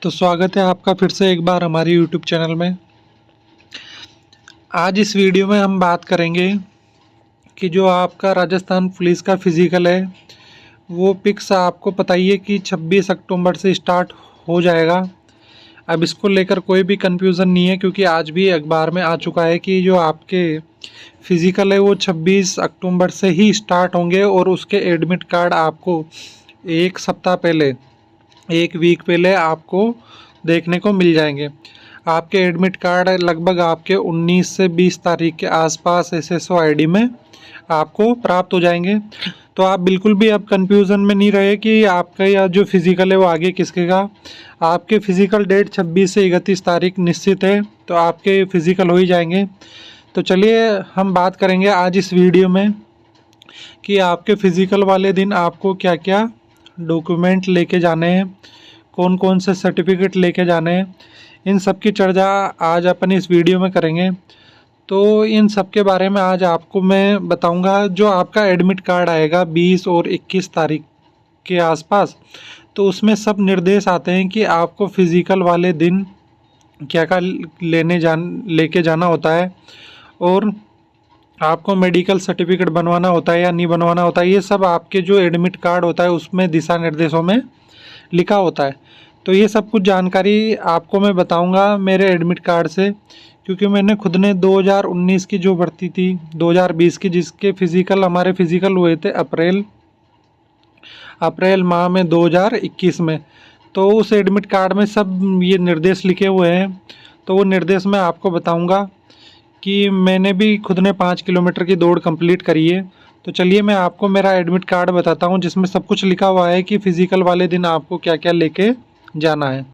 तो स्वागत है आपका फिर से एक बार हमारे यूट्यूब चैनल में। आज इस वीडियो में हम बात करेंगे कि जो आपका राजस्थान पुलिस का फिज़िकल है वो फिक्स आपको पता ही है कि 26 अक्टूबर से स्टार्ट हो जाएगा। अब इसको लेकर कोई भी कंफ्यूजन नहीं है, क्योंकि आज भी अखबार में आ चुका है कि जो आपके फिज़िकल है वो 26 अक्टूबर से ही स्टार्ट होंगे और उसके एडमिट कार्ड आपको एक सप्ताह पहले, एक वीक पहले आपको देखने को मिल जाएंगे। आपके एडमिट कार्ड लगभग आपके 19 से 20 तारीख के आसपास SSO ID में आपको प्राप्त हो जाएंगे। तो आप बिल्कुल भी अब कंफ्यूजन में नहीं रहे कि आपका या जो फिज़िकल है वो आगे किसके का। आपके फिज़िकल डेट 26 से 31 तारीख निश्चित है, तो आपके फिज़िकल हो ही जाएंगे। तो चलिए हम बात करेंगे आज इस वीडियो में कि आपके फिज़िकल वाले दिन आपको क्या क्या डॉक्यूमेंट लेके जाने हैं, कौन कौन से सर्टिफिकेट लेके जाने हैं, इन सब की चर्चा आज अपन इस वीडियो में करेंगे। तो इन सब के बारे में आज आपको मैं बताऊंगा। जो आपका एडमिट कार्ड आएगा 20 और 21 तारीख के आसपास, तो उसमें सब निर्देश आते हैं कि आपको फिज़िकल वाले दिन क्या क्या लेके जाना होता है और आपको मेडिकल सर्टिफिकेट बनवाना होता है या नहीं बनवाना होता है। ये सब आपके जो एडमिट कार्ड होता है उसमें दिशा निर्देशों में लिखा होता है। तो ये सब कुछ जानकारी आपको मैं बताऊंगा मेरे एडमिट कार्ड से, क्योंकि मैंने खुद ने 2019 की जो भर्ती थी 2020 की, जिसके फिज़िकल हमारे फिज़िकल हुए थे अप्रैल माह में 2021 में, तो उस एडमिट कार्ड में सब ये निर्देश लिखे हुए हैं। तो वो निर्देश मैं आपको बताऊंगा कि मैंने भी खुद ने 5 किलोमीटर की दौड़ कंप्लीट करी है। तो चलिए मैं आपको मेरा एडमिट कार्ड बताता हूँ, जिसमें सब कुछ लिखा हुआ है कि फ़िज़िकल वाले दिन आपको क्या क्या लेके जाना है।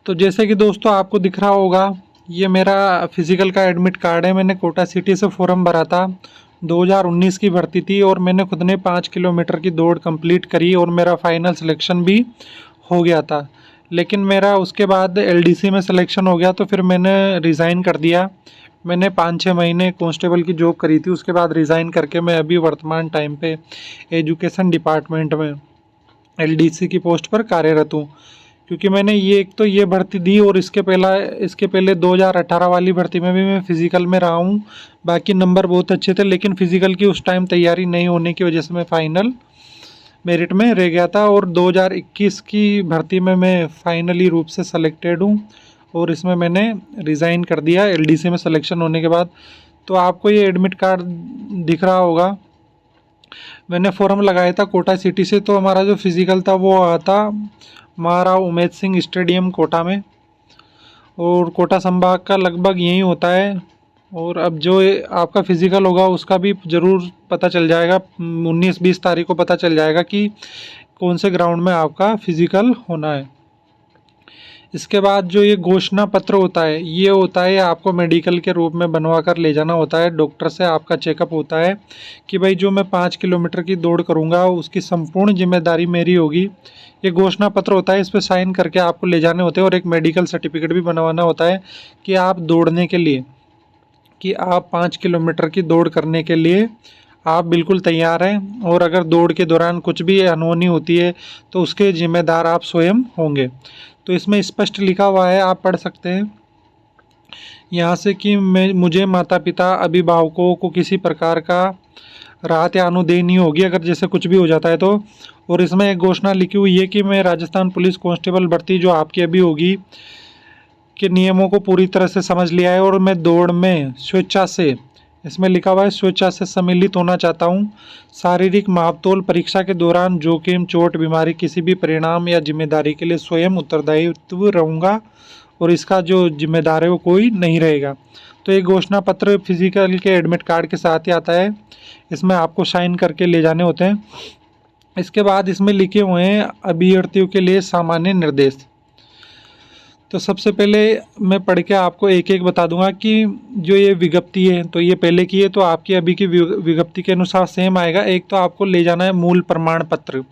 तो जैसे कि दोस्तों आपको दिख रहा होगा, ये मेरा फिज़िकल का एडमिट कार्ड है। मैंने कोटा सिटी से फॉर्म भरा था, 2019 की भर्ती थी और मैंने खुद ने 5 किलोमीटर की दौड़ कंप्लीट करी और मेरा फाइनल सिलेक्शन भी हो गया था। लेकिन मेरा उसके बाद LDC में सिलेक्शन हो गया, तो फिर मैंने रिज़ाइन कर दिया। मैंने 5-6 महीने कांस्टेबल की जॉब करी थी, उसके बाद रिज़ाइन करके मैं अभी वर्तमान टाइम पे एजुकेशन डिपार्टमेंट में LDC की पोस्ट पर कार्यरत हूँ। क्योंकि मैंने एक तो ये भर्ती दी और इसके पहले 2018 वाली भर्ती में भी मैं फिज़िकल में रहा हूँ। बाकी नंबर बहुत अच्छे थे, लेकिन फ़िज़िकल की उस टाइम तैयारी नहीं होने की वजह से मैं फाइनल मेरिट में रह गया था। और 2021 की भर्ती में मैं फाइनली रूप से सेलेक्टेड हूँ और इसमें मैंने रिज़ाइन कर दिया LDC में सिलेक्शन होने के बाद। तो आपको ये एडमिट कार्ड दिख रहा होगा, मैंने फॉर्म लगाया था कोटा सिटी से। तो हमारा जो फिज़िकल था वो आया था महाराव उमेद सिंह स्टेडियम कोटा में, और कोटा संभाग का लगभग यही होता है। और अब जो आपका फिज़िकल होगा उसका भी ज़रूर पता चल जाएगा, 19-20 तारीख को पता चल जाएगा कि कौन से ग्राउंड में आपका फिज़िकल होना है। इसके बाद जो ये घोषणा पत्र होता है, ये होता है आपको मेडिकल के रूप में बनवा कर ले जाना होता है। डॉक्टर से आपका चेकअप होता है कि भाई जो मैं 5 किलोमीटर की दौड़ करूँगा उसकी संपूर्ण जिम्मेदारी मेरी होगी। ये घोषणा पत्र होता है, इस पर साइन करके आपको ले जाने होते हैं। और एक मेडिकल सर्टिफिकेट भी बनवाना होता है कि आप दौड़ने के लिए, कि आप 5 किलोमीटर की दौड़ करने के लिए आप बिल्कुल तैयार हैं, और अगर दौड़ के दौरान कुछ भी अनहोनी होती है तो उसके जिम्मेदार आप स्वयं होंगे। तो इसमें स्पष्ट लिखा हुआ है, आप पढ़ सकते हैं यहाँ से कि मुझे माता पिता अभिभावकों को किसी प्रकार का राहत या अनुदेय नहीं होगी अगर जैसे कुछ भी हो जाता है तो। और इसमें एक घोषणा लिखी हुई है कि मैं राजस्थान पुलिस कांस्टेबल भर्ती जो आपकी अभी होगी के नियमों को पूरी तरह से समझ लिया है, और मैं दौड़ में स्वेच्छा से, इसमें लिखा हुआ है स्वेच्छा से सम्मिलित होना चाहता हूँ। शारीरिक मापतोल परीक्षा के दौरान जोखिम, चोट, बीमारी, किसी भी परिणाम या जिम्मेदारी के लिए स्वयं उत्तरदायित्व रहूँगा और इसका जो जिम्मेदार है वो कोई नहीं रहेगा। तो ये घोषणा पत्र फिजिकल के एडमिट कार्ड के साथ ही आता है, इसमें आपको साइन करके ले जाने होते हैं। इसके बाद इसमें लिखे हुए हैं अभ्यर्थियों के लिए सामान्य निर्देश। तो सबसे पहले मैं पढ़ के आपको एक एक बता दूंगा कि जो ये विज्ञप्ति है, तो ये पहले की है तो आपकी अभी की विज्ञप्ति के अनुसार सेम आएगा। एक तो आपको ले जाना है मूल प्रमाण पत्र।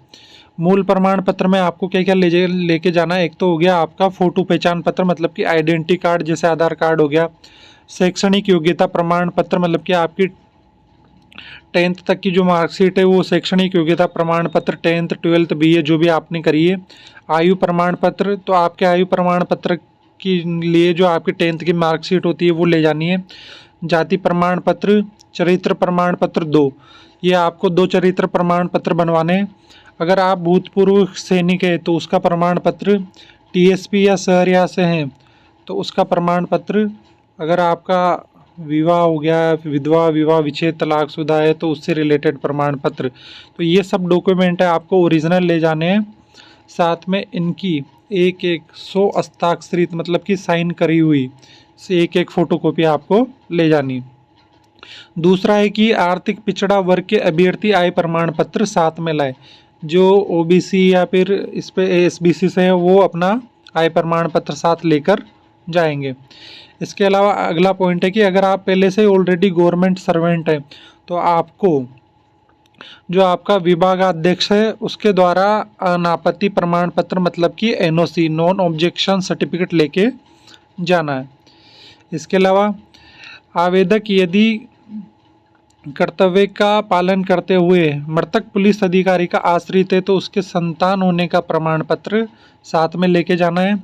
मूल प्रमाण पत्र में आपको क्या क्या लेके जाना है, एक तो हो गया आपका फ़ोटो पहचान पत्र, मतलब कि आइडेंटिटी कार्ड जैसे आधार कार्ड हो गया। शैक्षणिक योग्यता प्रमाण पत्र, मतलब कि आपकी 10th तक की जो मार्कशीट है वो शैक्षणिक योग्यता प्रमाण पत्र, 10th 12th BA जो भी आपने करी है। आयु प्रमाण पत्र, तो आपके आयु प्रमाण पत्र के लिए जो आपकी 10th की मार्कशीट होती है वो ले जानी है। जाति प्रमाण पत्र, चरित्र प्रमाण पत्र 2, ये आपको 2 चरित्र प्रमाण पत्र बनवाने हैं। अगर आप भूतपूर्व सैनिक है तो उसका प्रमाण पत्र, टीएसपी या शहरिया से हैं तो उसका प्रमाण पत्र, अगर आपका विवाह हो गया, विधवा, विवाह विच्छेद, तलाकशुदा है तो उससे रिलेटेड प्रमाण पत्र। तो ये सब डॉक्यूमेंट है आपको ओरिजिनल ले जाने हैं। साथ में इनकी एक 100 हस्ताक्षरित मतलब कि साइन करी हुई से एक फोटोकॉपी आपको ले जानी। दूसरा है कि आर्थिक पिछड़ा वर्ग के अभ्यर्थी आय प्रमाण पत्र साथ में लाए। जो ओबीसी या फिर इस पे एसबीसी से है वो अपना आय प्रमाण पत्र साथ लेकर जाएंगे। इसके अलावा अगला पॉइंट है कि अगर आप पहले से ऑलरेडी गवर्नमेंट सर्वेंट है तो आपको जो आपका विभागाध्यक्ष है उसके द्वारा अनापत्ति प्रमाण पत्र मतलब कि एनओसी, नॉन ऑब्जेक्शन सर्टिफिकेट लेके जाना है। इसके अलावा आवेदक यदि कर्तव्य का पालन करते हुए मृतक पुलिस अधिकारी का आश्रित है तो उसके संतान होने का प्रमाण पत्र साथ में लेके जाना है।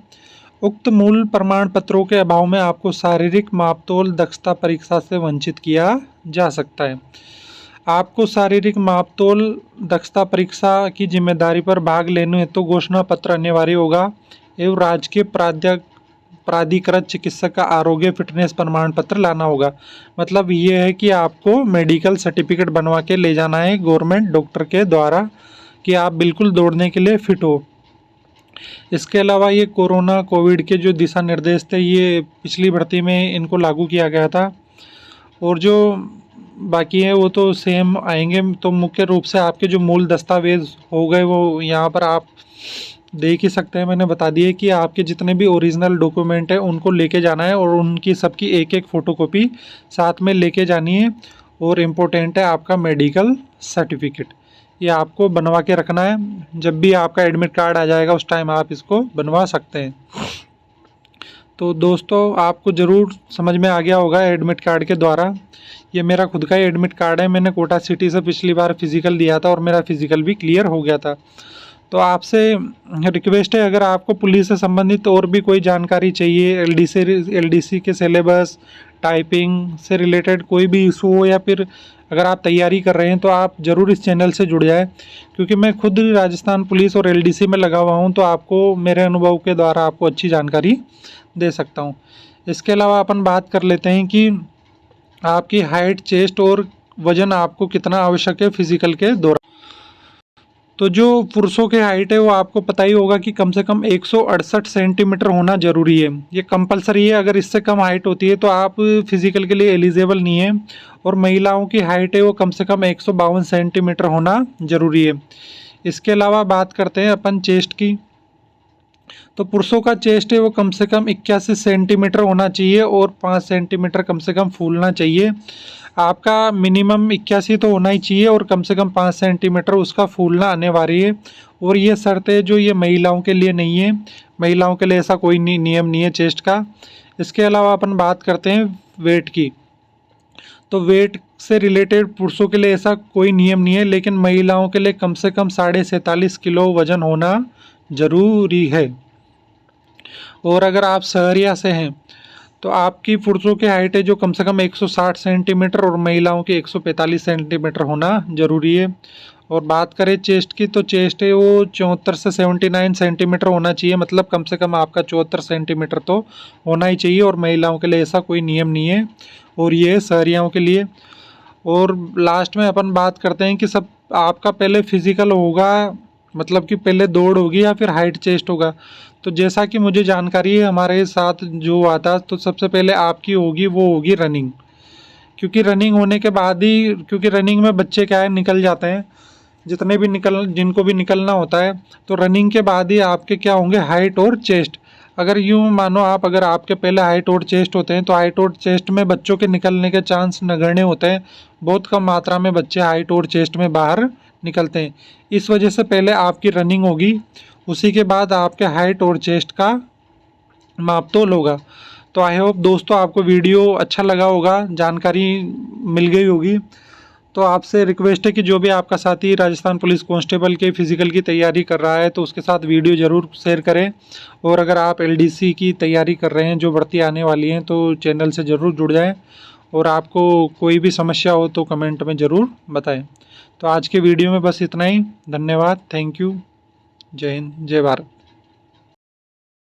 उक्त मूल प्रमाण पत्रों के अभाव में आपको शारीरिक मापतोल दक्षता परीक्षा से वंचित किया जा सकता है। आपको शारीरिक मापतोल दक्षता परीक्षा की जिम्मेदारी पर भाग लेने हेतु घोषणा पत्र अनिवार्य होगा एवं राजकीय प्राधिकृत चिकित्सक का आरोग्य फिटनेस प्रमाण पत्र लाना होगा। मतलब ये है कि आपको मेडिकल सर्टिफिकेट बनवा के ले जाना है गवर्नमेंट डॉक्टर के द्वारा कि आप बिल्कुल दौड़ने के लिए फिट हो। इसके अलावा ये कोरोना कोविड के जो दिशा निर्देश थे ये पिछली भर्ती में इनको लागू किया गया था और जो बाकी है वो तो सेम आएंगे। तो मुख्य रूप से आपके जो मूल दस्तावेज हो गए वो यहाँ पर आप देख ही सकते हैं। मैंने बता दिया कि आपके जितने भी ओरिजिनल डॉक्यूमेंट है उनको लेके जाना है और उनकी सबकी एक फोटोकॉपी साथ में लेके जानी है। और इम्पोर्टेंट है आपका मेडिकल सर्टिफिकेट, ये आपको बनवा के रखना है। जब भी आपका एडमिट कार्ड आ जाएगा उस टाइम आप इसको बनवा सकते हैं। तो दोस्तों आपको ज़रूर समझ में आ गया होगा एडमिट कार्ड के द्वारा। ये मेरा खुद का ही एडमिट कार्ड है, मैंने कोटा सिटी से पिछली बार फिज़िकल दिया था और मेरा फिज़िकल भी क्लियर हो गया था। तो आपसे रिक्वेस्ट है अगर आपको पुलिस से संबंधित और भी कोई जानकारी चाहिए, एलडीसी के सिलेबस, टाइपिंग से रिलेटेड कोई भी इशू हो या फिर अगर आप तैयारी कर रहे हैं तो आप ज़रूर इस चैनल से जुड़ जाए, क्योंकि मैं खुद राजस्थान पुलिस और एलडीसी में लगा हुआ हूं तो आपको मेरे अनुभव के द्वारा आपको अच्छी जानकारी दे सकता हूं। इसके अलावा अपन बात कर लेते हैं कि आपकी हाइट, चेस्ट और वज़न आपको कितना आवश्यक है फिजिकल के दौरान। तो जो पुरुषों की हाइट है वो आपको पता ही होगा कि कम से कम 168 सेंटीमीटर होना ज़रूरी है, ये कंपलसरी है। अगर इससे कम हाइट होती है तो आप फिजिकल के लिए एलिजिबल नहीं है। और महिलाओं की हाइट है वो कम से कम 152 सेंटीमीटर होना ज़रूरी है। इसके अलावा बात करते हैं अपन चेस्ट की। तो पुरुषों का चेस्ट है वो कम से कम 81 सेंटीमीटर होना चाहिए और 5 सेंटीमीटर कम से कम फूलना चाहिए। आपका मिनिमम 81 तो होना ही चाहिए और कम से कम 5 सेंटीमीटर उसका फूलना अनिवार्य है। और ये शर्त है जो ये महिलाओं के लिए नहीं है, महिलाओं के लिए ऐसा कोई नियम नहीं है चेस्ट का। इसके अलावा अपन बात करते हैं वेट की। तो वेट से रिलेटेड पुरुषों के लिए ऐसा कोई नियम नहीं है, लेकिन महिलाओं के लिए कम से कम 47.5 किलो वजन होना ज़रूरी है। और अगर आप सहरिया से हैं तो आपकी पुरुषों की हाइट है जो कम से कम 160 सेंटीमीटर और महिलाओं की 145 सेंटीमीटर होना ज़रूरी है। और बात करें चेस्ट की, तो चेस्ट है वो 74 से 79 सेंटीमीटर होना चाहिए, मतलब कम से कम आपका 74 सेंटीमीटर तो होना ही चाहिए। और महिलाओं के लिए ऐसा कोई नियम नहीं है और ये है सहरियाओं के लिए। और लास्ट में अपन बात करते हैं कि सब आपका पहले फिजिकल होगा, मतलब कि पहले दौड़ होगी या फिर हाइट चेस्ट होगा। तो जैसा कि मुझे जानकारी है हमारे साथ जो आता, तो सबसे पहले आपकी होगी वो होगी रनिंग, क्योंकि रनिंग होने के बाद ही, क्योंकि रनिंग में बच्चे क्या है निकल जाते हैं, जितने भी जिनको भी निकलना होता है, तो रनिंग के बाद ही आपके क्या होंगे हाइट और चेस्ट। अगर यूँ मानो आप, अगर आपके पहले हाइट और चेस्ट होते हैं तो हाइट और चेस्ट में बच्चों के निकलने के चांस नगण्य होते हैं, बहुत कम मात्रा में बच्चे हाइट और चेस्ट में बाहर निकलते हैं। इस वजह से पहले आपकी रनिंग होगी, उसी के बाद आपके हाइट और चेस्ट का मापतोल होगा। तो आई होप दोस्तों आपको वीडियो अच्छा लगा होगा, जानकारी मिल गई होगी। तो आपसे रिक्वेस्ट है कि जो भी आपका साथी राजस्थान पुलिस कांस्टेबल के फिज़िकल की तैयारी कर रहा है तो उसके साथ वीडियो ज़रूर शेयर करें। और अगर आप एलडीसी की तैयारी कर रहे हैं, जो भर्ती आने वाली हैं, तो चैनल से ज़रूर जुड़ जाएं। और आपको कोई भी समस्या हो तो कमेंट में ज़रूर बताएं। तो आज के वीडियो में बस इतना ही। धन्यवाद, थैंक यू, जय हिंद, जय भारत।